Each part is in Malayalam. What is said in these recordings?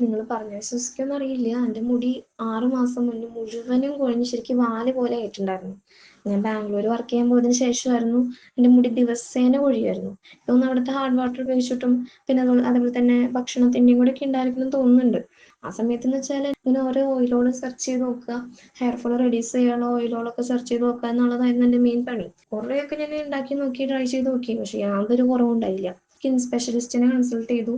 നിങ്ങൾ പറഞ്ഞ വിശ്വസിക്കുമെന്ന് അറിയില്ല. എൻ്റെ മുടി 6 മാസം മുന്നേ മുഴുവനും കൊഴിഞ്ഞ് ശരിക്കും വാല് പോലെ ആയിട്ടുണ്ടായിരുന്നു. ഞാൻ ബാംഗ്ലൂർ വർക്ക് ചെയ്യാൻ പോയതിന് ശേഷമായിരുന്നു എൻ്റെ മുടി ദിവസേന കൊഴിയുമായിരുന്നു. ഇതൊന്നും അവിടുത്തെ ഹാർഡ് വാട്ടർ ഉപയോഗിച്ചിട്ടും പിന്നെ അതേപോലെ തന്നെ ഭക്ഷണത്തിൻ്റെയും കൂടെ ഒക്കെ ഉണ്ടായിരിക്കണം തോന്നുന്നുണ്ട്. ആ സമയത്ത് എന്ന് വെച്ചാൽ ഇങ്ങനെ ഓരോ ഓയിലുകൾ സെർച്ച് ചെയ്ത് നോക്കുക, ഹെയർ ഫോൾ റെഡ്യൂസ് ചെയ്യാനുള്ള ഓയിലുകളൊക്കെ സെർച്ച് ചെയ്ത് നോക്കുക എന്നുള്ളതായിരുന്നു എൻ്റെ മെയിൻ പണി. കുറേയൊക്കെ ഞാൻ ഉണ്ടാക്കി നോക്കി, ട്രൈ ചെയ്ത് നോക്കി, പക്ഷെ യാതൊരു കുറവുണ്ടായില്ല. സ്കിൻ സ്പെഷ്യലിസ്റ്റിനെ കൺസൾട്ട് ചെയ്തു.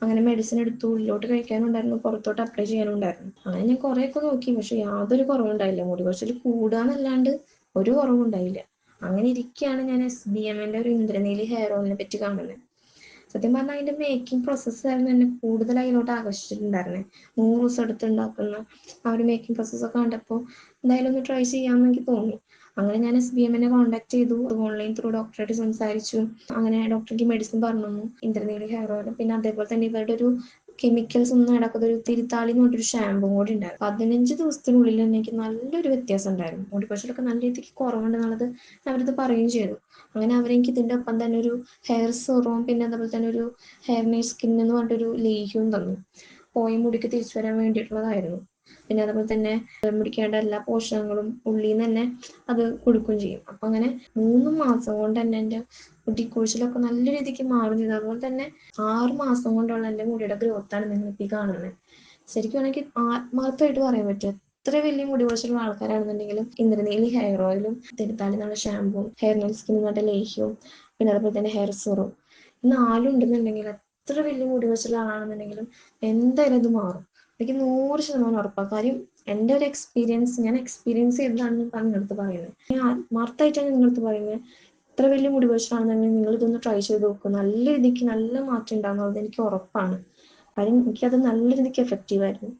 അങ്ങനെ മെഡിസിൻ എടുത്തു. ഉള്ളിലോട്ട് കഴിക്കാനുണ്ടായിരുന്നു, പുറത്തോട്ട് അപ്ലൈ ചെയ്യാനുണ്ടായിരുന്നു. അങ്ങനെ ഞാൻ കുറേയൊക്കെ നോക്കി, പക്ഷെ യാതൊരു കുറവുണ്ടായില്ല. മുടി കൊഴിച്ചിൽ കൂടാന്നല്ലാണ്ട് ഒരു കുറവുണ്ടായില്ല. അങ്ങനെ ഇരിക്കുകയാണ് ഞാൻ SBMന്റെ ഒരു ഇന്ദ്രനീലി ഹെയർ ഓയിലിനെ പറ്റി കാണുന്നത്. സത്യം പറഞ്ഞാൽ അതിന്റെ മേക്കിംഗ് പ്രോസസ്സായിരുന്നു എന്നെ കൂടുതൽ അതിലോട്ട് ആകർഷിച്ചിട്ടുണ്ടായിരുന്നത്. 100 ദിവസം എടുത്ത് ഉണ്ടാക്കുന്ന ആ ഒരു മേക്കിംഗ് പ്രോസസ്സൊക്കെ കണ്ടപ്പോൾ എന്തായാലും ഒന്ന് ട്രൈ ചെയ്യാമെന്ന് എനിക്ക് തോന്നി. അങ്ങനെ ഞാൻ SBMനെ കോൺടാക്ട് ചെയ്തു. ഓൺലൈൻ ത്രൂ ഡോക്ടറായിട്ട് സംസാരിച്ചു. അങ്ങനെ ഡോക്ടർക്ക് മെഡിസിൻ പറഞ്ഞു തന്നു, ഇന്ദ്രനീലി ഹെയർ ഓയിൽ. പിന്നെ അതേപോലെ തന്നെ ഇവരുടെ ഒരു കെമിക്കൽസ് ഒന്നും നടക്കുന്ന ഒരു തിരുത്താളി എന്ന് പറഞ്ഞൊരു ഷാമ്പൂ കൂടി ഉണ്ടായിരുന്നു. 15 ദിവസത്തിനുള്ളിൽ തന്നെ എനിക്ക് നല്ലൊരു വ്യത്യാസം ഉണ്ടായിരുന്നു. മുടി കൊഴിച്ചിലൊക്കെ നല്ല രീതിക്ക് കുറവുണ്ടെന്നുള്ളത് അവരത് പറയുകയും ചെയ്തു. അങ്ങനെ അവരെനിക്ക് ഇതിൻ്റെ ഒപ്പം തന്നെ ഒരു ഹെയർ സെറവും പിന്നെ അതേപോലെ തന്നെ ഒരു ഹെയർ നൈറ്റ് സ്കിൻ എന്ന് പറഞ്ഞിട്ടൊരു ലേഹ്യവും തന്നു. പോയ മുടിക്ക് തിരിച്ചു വരാൻ വേണ്ടിയിട്ടുള്ളതായിരുന്നു. പിന്നെ അതേപോലെ തന്നെ മുടിക്കേണ്ട എല്ലാ പോഷകങ്ങളും ഉള്ളിൽ നിന്ന് തന്നെ അത് കൊടുക്കുകയും ചെയ്യും. അപ്പം അങ്ങനെ 3 മാസം കൊണ്ട് തന്നെ എൻ്റെ മുടിക്കൊഴിച്ചിലൊക്കെ നല്ല രീതിക്ക് മാറും ചെയ്തു. അതുപോലെ തന്നെ 6 മാസം കൊണ്ടുള്ള എൻ്റെ മുടിയുടെ ഗ്രോത്താണ് നിങ്ങൾക്ക് ഈ കാണുന്നത്. ശരിക്കും എനിക്ക് ആത്മാർത്ഥമായിട്ട് പറയാൻ പറ്റും, എത്ര വലിയ മുടി കൊഴിച്ചിലുള്ള ആൾക്കാരാണെന്നുണ്ടെങ്കിലും ഇന്ദ്രനീലി ഹെയർ ഓയിലും തിരുത്താലി എന്നുള്ള ഷാമ്പുവും ഹെയർ നൈറ്റ് സ്കിൻ എന്നുള്ള ലേഹ്യവും പിന്നെ അതേപോലെ തന്നെ ഹെയർ സെറും 4 ഉണ്ടെന്നുണ്ടെങ്കിൽ എത്ര വലിയ മുടി കൊഴിച്ചിലുള്ള ആളാണെന്നുണ്ടെങ്കിലും എന്തായാലും അത് മാറും. എനിക്ക് 100% ഉറപ്പാണ്. കാര്യം എൻ്റെ ഒരു എക്സ്പീരിയൻസ്, ഞാൻ എക്സ്പീരിയൻസ് ചെയ്തതാണ് ഞാൻ നിങ്ങളടുത്ത് പറയുന്നത്. ഞാൻ ആത്മാർത്ഥമായിട്ടാണ് നിങ്ങളടുത്ത് പറയുന്നത്. ഇത്ര വലിയ മുടി കൊഴിച്ചിലാണെന്നുണ്ടെങ്കിൽ നിങ്ങൾ ഇതൊന്ന് ട്രൈ ചെയ്ത് നോക്കും. നല്ല രീതിക്ക് നല്ല മാറ്റം ഉണ്ടാകുന്നത് എനിക്ക് ഉറപ്പാണ്. കാര്യം എനിക്കത് നല്ല രീതിക്ക് എഫക്റ്റീവ് ആയിരുന്നു.